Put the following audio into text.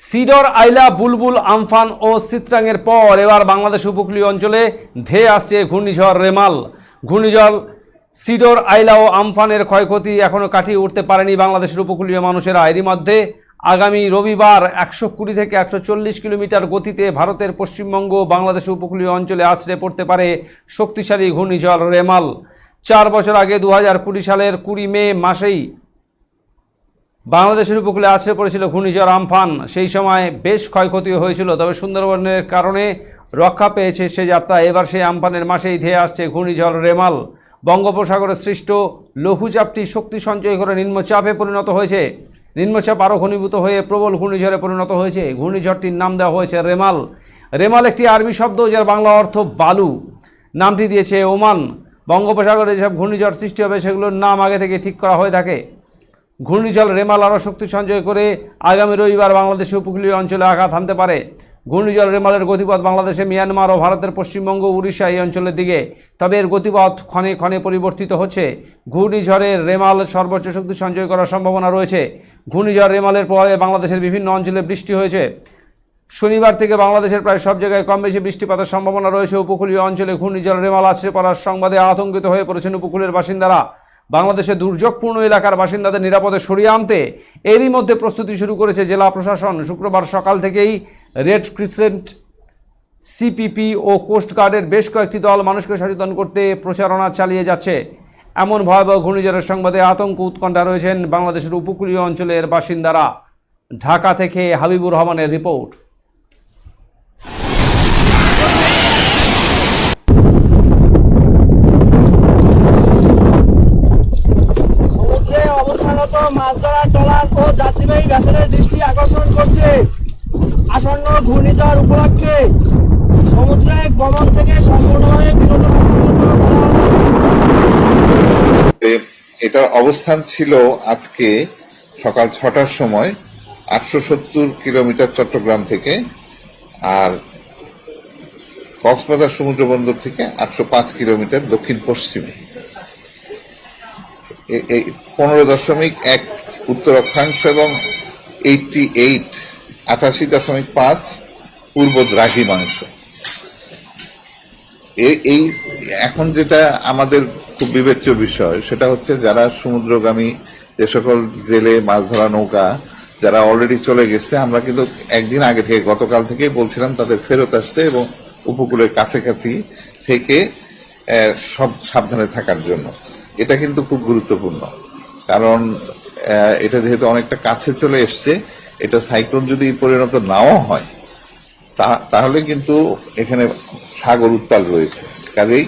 Cedar, আইলা, বুলবুল, Amphan ও চিত্রাঙের পর এবার বাংলাদেশ উপকূলীয় অঞ্চলে ধেয়ে আসছে ঘূর্ণিঝড় রেমাল। ঘূর্ণিঝড় সিডর, আইলা ও আমফানের ক্ষয়ক্ষতি এখনও কাটিয়ে উঠতে পারেনি বাংলাদেশের উপকূলীয় মানুষেরা। এরই মধ্যে আগামী রবিবার 120 থেকে 140 কিলোমিটার গতিতে ভারতের পশ্চিমবঙ্গ বাংলাদেশ উপকূলীয় অঞ্চলে আছড়ে পড়তে পারে শক্তিশালী ঘূর্ণিঝড় রেমাল। 4 বছর আগে 2020 সালের 20 মে মাসেই বাংলাদেশের উপকূলে আছড়ে পড়েছিল ঘূর্ণিঝড় আমফান। সেই সময় বেশ ক্ষয়ক্ষতি হয়েছিল, তবে সুন্দরবনের কারণে রক্ষা পেয়েছে সে যাত্রা। এবার সেই আমফানের মাসেই ধেয়ে আসছে ঘূর্ণিঝড় রেমাল। বঙ্গোপসাগরে সৃষ্ট লঘুচাপটি শক্তি সঞ্চয় করে নিম্নচাপে পরিণত হয়েছে। নিম্নচাপ আরও ঘনীভূত হয়ে প্রবল ঘূর্ণিঝড়ে পরিণত হয়েছে। ঘূর্ণিঝড়টির নাম দেওয়া হয়েছে রেমাল। রেমাল একটি আরবি শব্দ যার বাংলা অর্থ বালু। নামটি দিয়েছে ওমান। বঙ্গোপসাগরে যেসব ঘূর্ণিঝড় সৃষ্টি হবে সেগুলোর নাম আগে থেকে ঠিক করা হয়ে থাকে। ঘূর্ণিঝড় রেমাল আরও শক্তি সঞ্চয় করে আগামী রবিবার বাংলাদেশের উপকূলীয় অঞ্চলে আঘাত হানতে পারে। ঘূর্ণিঝড় রেমালের গতিপথ বাংলাদেশে মিয়ানমার ও ভারতের পশ্চিমবঙ্গ, উড়িষ্যা এই অঞ্চলের দিকে, তবে এর গতিপথ ক্ষণে ক্ষণে পরিবর্তিত হচ্ছে। ঘূর্ণিঝড়ের রেমাল সর্বোচ্চ শক্তি সঞ্চয় করার সম্ভাবনা রয়েছে। ঘূর্ণিঝড় রেমালের পরে বাংলাদেশের বিভিন্ন অঞ্চলে বৃষ্টি হয়েছে। শনিবার থেকে বাংলাদেশের প্রায় সব জায়গায় কম বেশি বৃষ্টিপাতের সম্ভাবনা রয়েছে। উপকূলীয় অঞ্চলে ঘূর্ণিঝড় রেমাল আছড়ে পড়ার সংবাদে আতঙ্কিত হয়ে পড়েছেন উপকূলের বাসিন্দারা। বাংলাদেশের দুর্যোগপূর্ণ এলাকার বাসিন্দাদের নিরাপদে সরিয়ে আনতে এরই মধ্যে প্রস্তুতি শুরু করেছে জেলা প্রশাসন। শুক্রবার সকাল থেকেই রেড ক্রিসেন্ট, সিপিপি ও কোস্টগার্ডের বেশ কয়েকটি দল মানুষকে সচেতন করতে প্রচারণা চালিয়ে যাচ্ছে। এমন ভয়াবহ ঘূর্ণিঝড়ের সংবাদে আতঙ্ক উৎকণ্ঠা রয়েছেন বাংলাদেশের উপকূলীয় অঞ্চলের বাসিন্দারা। ঢাকা থেকে হাবিবুর রহমানের রিপোর্ট। মাছ ধরা ট্রলার ও যাত্রীবাহী ভেসেলের দৃষ্টি আকর্ষণ করছে। আসন্ন ঘূর্ণিঝড় উপলক্ষে সমুদ্রে গমন থেকে সম্পূর্ণভাবে বিরত থাকার জন্য বলা হলো। এটার অবস্থান ছিল আজকে সকাল 6টার সময় 870 কিলোমিটার চট্টগ্রাম থেকে, আর কক্সবাজার সমুদ্র বন্দর থেকে 805 কিলোমিটার দক্ষিণ পশ্চিমে। 15.1 উত্তর অক্ষাংশ এবং 88.5 পূর্ব দ্রাঘিমাংশ। এই এখন যেটা আমাদের খুব বিবেচ্য বিষয় সেটা হচ্ছে যারা সমুদ্রগামী যে সকল জেলে মাছ ধরা নৌকা যারা অলরেডি চলে গেছে, আমরা কিন্তু একদিন আগে থেকে গতকাল থেকে বলছিলাম তাদের ফেরত আসতে এবং উপকূলের কাছাকাছি থেকে সব সাবধানে থাকার জন্য। এটা কিন্তু খুব গুরুত্বপূর্ণ, কারণ এটা যেহেতু অনেকটা কাছে চলে এসছে, এটা সাইক্লোন যদি পরিণত নাও হয় তাহলে কিন্তু এখানে সাগর উত্তাল রয়েছে। কাজেই